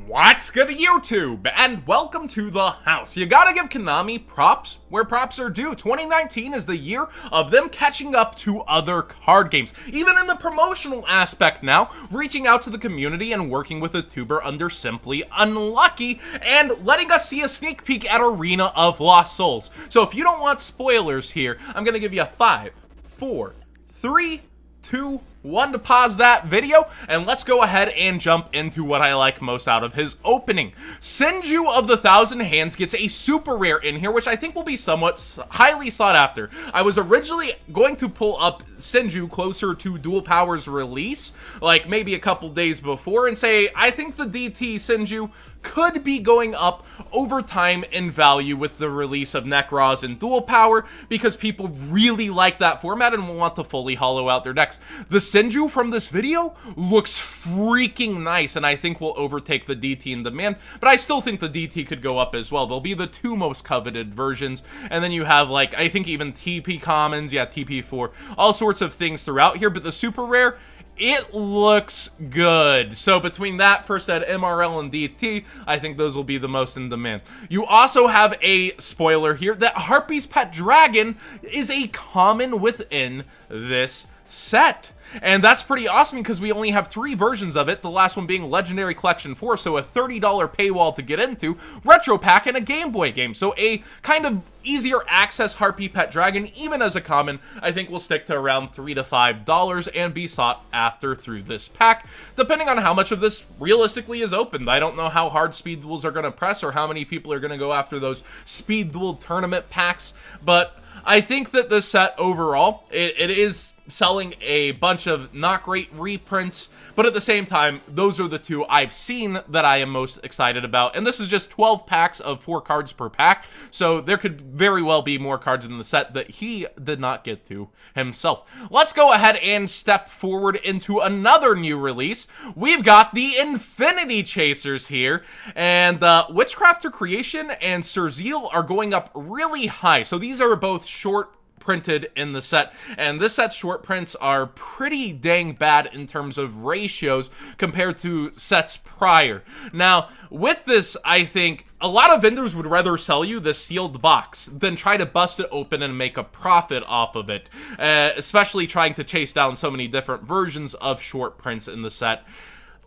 What's good YouTube, and welcome to the house. You gotta give Konami props where props are due. 2019 is the year of them catching up to other card games, even in the promotional aspect now, reaching out to the community and working with a tuber under Simply Unlucky, and letting us see a sneak peek at Arena of Lost Souls. So if you don't want spoilers here, I'm gonna give you a 5, 4, 3, 2, 1 to pause that video, and let's go ahead and jump into what I like most out of his opening. Senju of the Thousand Hands gets a super rare in here, which I think will be somewhat highly sought after. I was originally going to pull up Senju closer to Dual Power's release, like maybe a couple days before, and say, I think the DT Senju could be going up over time in value with the release of Necros and Dual Power, because people really like that format and want to fully hollow out their decks. The Senju from this video looks freaking nice, and I think will overtake the DT in demand, but I still think the DT could go up as well. They'll be the two most coveted versions, and then you have, like, I think even TP commons, yeah, TP4, all sorts of things throughout here, but the super rare, it looks good. So between that, first at MRL and DT, I think those will be the most in demand. You also have a spoiler here that Harpy's Pet Dragon is a common within this set. And that's pretty awesome because we only have 3 versions of it, the last one being Legendary Collection 4, so a $30 paywall to get into, Retro Pack, and a Game Boy game. So a kind of easier access Harpy Pet Dragon, even as a common, I think will stick to around $3 to $5 and be sought after through this pack, depending on how much of this realistically is opened. I don't know how hard speed duels are going to press or how many people are going to go after those speed duel tournament packs, but I think that this set overall, it is selling a bunch of not great reprints, but at the same time, those are the two I've seen that I am most excited about. And this is just 12 packs of 4 cards per pack, so there could very well be more cards in the set that he did not get to himself. Let's go ahead and step forward into another new release. We've got the Infinity Chasers here, and Witchcrafter Creation and Surzeal are going up really high. So these are both short printed in the set, and this set's short prints are pretty dang bad in terms of ratios compared to sets prior. Now, with this, I think a lot of vendors would rather sell you this sealed box than try to bust it open and make a profit off of it, especially trying to chase down so many different versions of short prints in the set.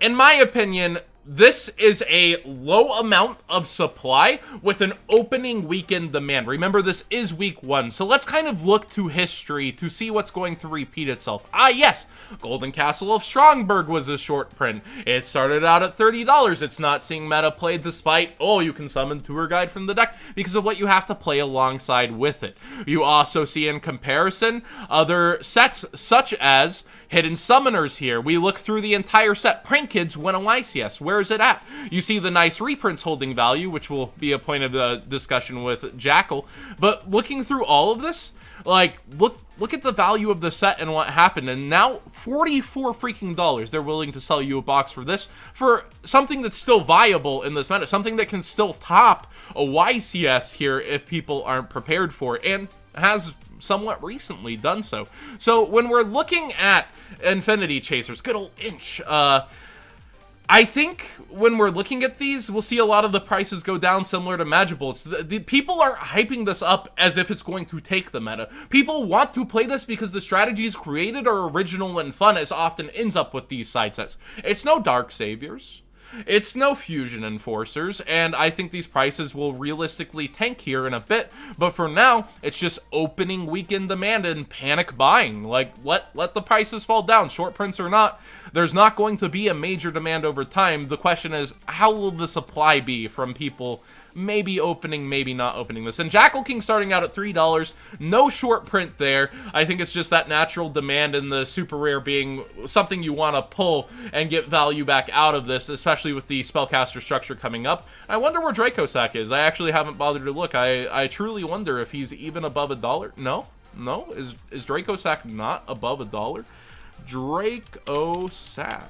In my opinion, this is a low amount of supply with an opening weekend demand. Remember, this is week 1, so let's kind of look to history to see what's going to repeat itself. Ah, yes, Golden Castle of Strongberg was a short print. It started out at $30. It's not seeing meta play despite, oh, you can summon Tour Guide from the deck because of what you have to play alongside with it. You also see in comparison other sets such as Hidden Summoners here. We look through the entire set. Prank Kids win a YCS. Where is it at? You see the nice reprints holding value, which will be a point of discussion with Jackal. But looking through all of this, like, look at the value of the set and what happened. And now $44 freaking dollars they're willing to sell you a box for this, for something that's still viable in this meta, something that can still top a YCS here if people aren't prepared for it, and has somewhat recently done so. So when we're looking at Infinity Chasers, good old Inch, I think when we're looking at these, we'll see a lot of the prices go down similar to Magibolts. The people are hyping this up as if it's going to take the meta. People want to play this because the strategies created are original and fun, as often ends up with these side sets. It's no Dark Saviors. It's no Fusion Enforcers, and I think these prices will realistically tank here in a bit, but for now, it's just opening weekend demand and panic buying. Like, let the prices fall down, short prints or not. There's not going to be a major demand over time. The question is, how will the supply be from people maybe opening, maybe not opening this? And Jackal King starting out at $3, no short print there. I think it's just that natural demand and the super rare being something you want to pull and get value back out of this, especially with the spellcaster structure coming up. I wonder where Dracosac is. I actually haven't bothered to look. I truly wonder if he's even above $1. No, is Dracosac not above $1? Dracosac.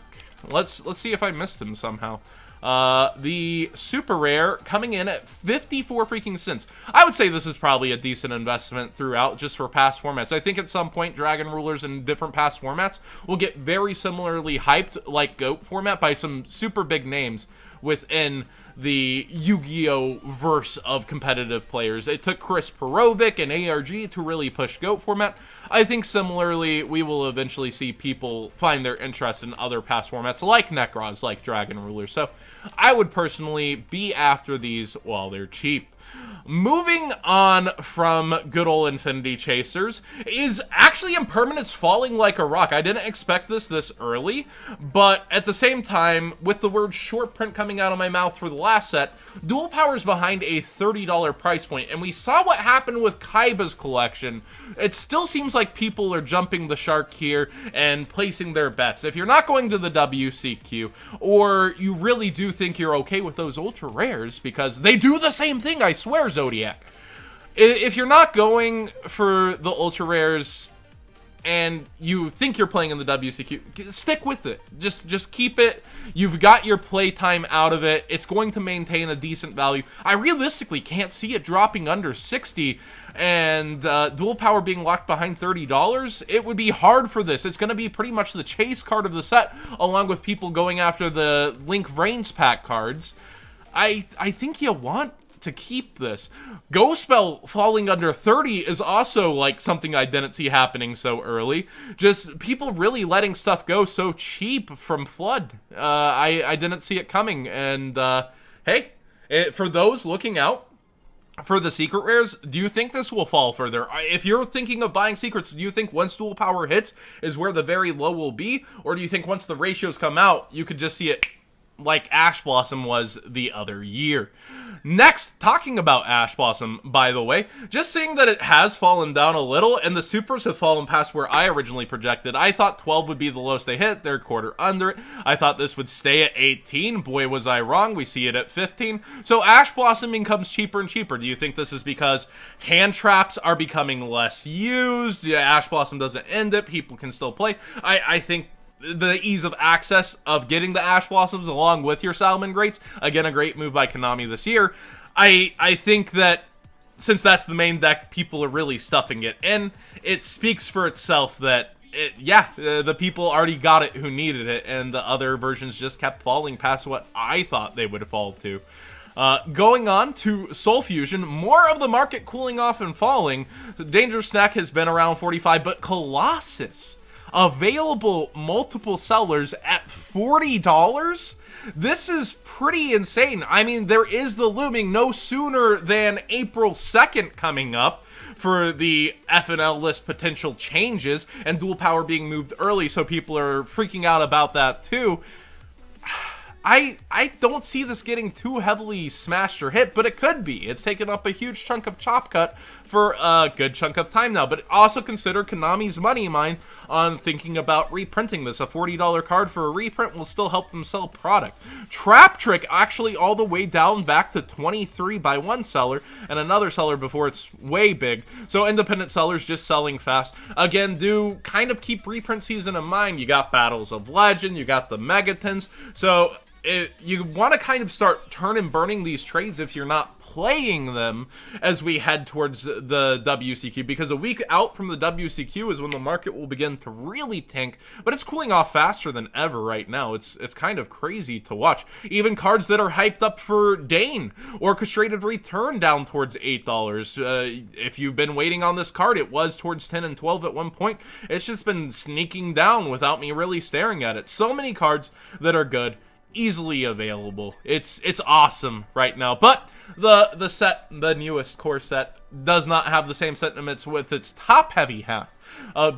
Let's see if I missed him somehow. The super rare coming in at 54 freaking cents. I would say this is probably a decent investment throughout, just for past formats. I think at some point Dragon Rulers in different past formats will get very similarly hyped like GOAT format by some super big names, within the Yu-Gi-Oh! Verse of competitive players. It took Chris Perovic and ARG to really push GOAT format. I think similarly, we will eventually see people find their interest in other past formats like Necros, like Dragon Ruler. So I would personally be after these while they're cheap. Moving on from good old Infinity Chasers is actually Impermanence falling like a rock. I didn't expect this early, but at the same time, with the word short print coming out of my mouth for the last set, Dual Power's behind a $30 price point, and we saw what happened with Kaiba's collection. It still seems like people are jumping the shark here and placing their bets. If you're not going to the WCQ, or you really do think you're okay with those ultra rares, because they do the same thing, I swear, Zodiac. If you're not going for the ultra rares and you think you're playing in the WCQ, stick with it. Just keep it. You've got your playtime out of it. It's going to maintain a decent value. I realistically can't see it dropping under 60, and Dual Power being locked behind $30. It would be hard for this. It's going to be pretty much the chase card of the set, along with people going after the Link Vrains pack cards. I think you want to keep this. Ghost Spell falling under 30 is also like something I didn't see happening so early. Just people really letting stuff go so cheap from Flood. I didn't see it coming. And hey, for those looking out for the secret rares, do you think this will fall further? If you're thinking of buying secrets, do you think once Dual Power hits is where the very low will be? Or do you think once the ratios come out, you could just see it like Ash Blossom was the other year? Next, talking about Ash Blossom, by the way, just seeing that it has fallen down a little, and the supers have fallen past where I originally projected. I thought 12 would be the lowest they hit. They're a quarter under it. I thought this would stay at 18. Boy, was I wrong. We see it at 15. So Ash Blossom becomes cheaper and cheaper. Do you think this is because hand traps are becoming less used? Yeah, Ash Blossom doesn't end it. People can still play. I think the ease of access of getting the Ash Blossoms along with your Salmon Greats, again, a great move by Konami this year. I think that since that's the main deck, people are really stuffing it in. It speaks for itself that, the people already got it who needed it, and the other versions just kept falling past what I thought they would fall to. Going on to Soul Fusion, more of the market cooling off and falling. Dangerous Snack has been around 45, but Colossus, available multiple sellers at $40? This is pretty insane. I mean, there is the looming no sooner than April 2nd coming up for the FNL list potential changes, and Dual Power being moved early, so people are freaking out about that too. I don't see this getting too heavily smashed or hit, but it could be. It's taken up a huge chunk of chop cut for a good chunk of time now. But also consider Konami's money mine on thinking about reprinting this. A $40 card for a reprint will still help them sell product. Trap Trick actually all the way down back to 23 by one seller and another seller before it's way big. So independent sellers just selling fast. Again, do kind of keep reprint season in mind. You got Battles of Legend, you got the Megatons. So you want to kind of start turn and burning these trades if you're not playing them as we head towards the WCQ, because a week out from the WCQ is when the market will begin to really tank, but it's cooling off faster than ever right now. It's kind of crazy to watch. Even cards that are hyped up for Dane, Orchestrated Return down towards $8. If you've been waiting on this card, it was towards 10 and 12 at one point. It's just been sneaking down without me really staring at it. So many cards that are good, easily available. It's awesome right now, but the set, the newest core set, does not have the same sentiments with its top heavy half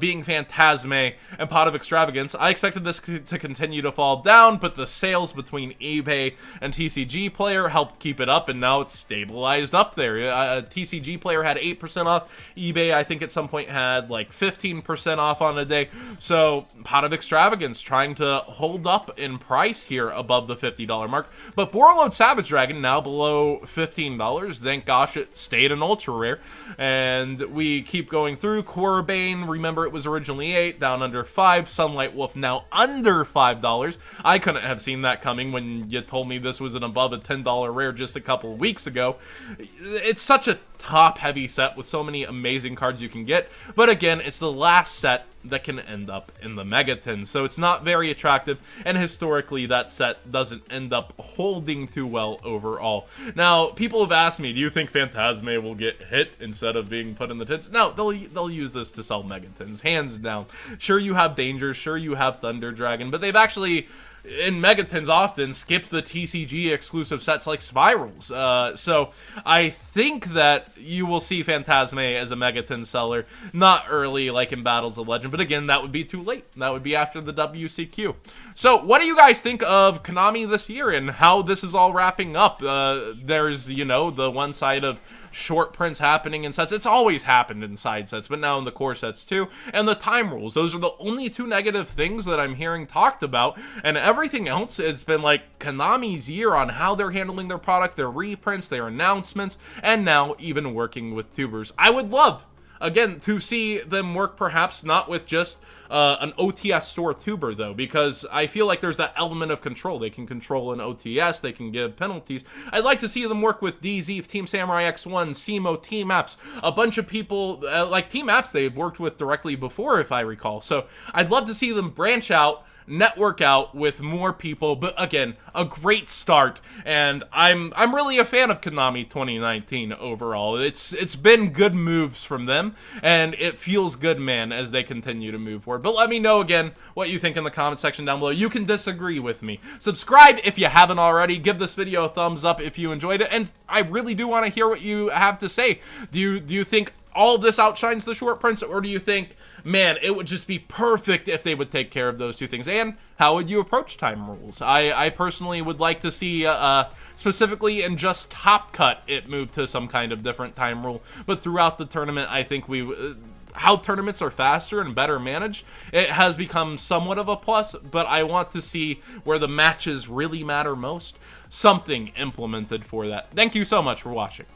being Phantasme and Pot of Extravagance. I expected this to continue to fall down, but the sales between eBay and TCG Player helped keep it up, and now it's stabilized up there. TCG Player had 8% off. eBay, I think at some point, had like 15% off on a day. So Pot of Extravagance trying to hold up in price here above the $50 mark. But Borreload Savage Dragon now below $15. Thank gosh it stayed an ultra rare. And we keep going through. Corbane, remember it was originally $8, down under $5. Sunlight Wolf now under $5. I couldn't have seen that coming when you told me this was an above a $10 rare just a couple of weeks ago. It's such a top heavy set with so many amazing cards you can get, but again, it's the last set that can end up in the Megatins. So it's not very attractive, and historically that set doesn't end up holding too well overall. Now, people have asked me, do you think Phantasme will get hit instead of being put in the tins? No, they'll use this to sell Megatins, hands down. Sure, you have Danger, sure you have Thunder Dragon, but they've actually, in Megatins, often skipped the TCG exclusive sets like Spirals. So I think that you will see Phantasme as a Megatin seller, not early like in Battles of Legend, but again, that would be too late. That would be after the WCQ. So what do you guys think of Konami this year and how this is all wrapping up? There's, you know, the one side of short prints happening in sets. It's always happened in side sets, but now in the core sets too. And the time rules. Those are the only two negative things that I'm hearing talked about. And everything else, it's been like Konami's year on how they're handling their product, their reprints, their announcements, and now even working with tubers. I would love, again, to see them work perhaps not with just an OTS store tuber, though, because I feel like there's that element of control. They can control an OTS, they can give penalties. I'd like to see them work with DZ, Team Samurai X1, SEMO, Team Apps, a bunch of people, like Team Apps they've worked with directly before, if I recall. So I'd love to see them branch out, network out with more people, but again, a great start, and I'm really a fan of Konami 2019 overall. It's been good moves from them, and it feels good, man, as they continue to move forward. But let me know again what you think in the comment section down below. You can disagree with me. Subscribe if you haven't already. Give this video a thumbs up if you enjoyed it, and I really do want to hear what you have to say. Do you think all of this outshines the short prints, or do you think, man, it would just be perfect if they would take care of those two things? And how would you approach time rules? I personally would like to see, specifically in just Top Cut, it move to some kind of different time rule. But throughout the tournament, I think how tournaments are faster and better managed, it has become somewhat of a plus, but I want to see where the matches really matter most, something implemented for that. Thank you so much for watching.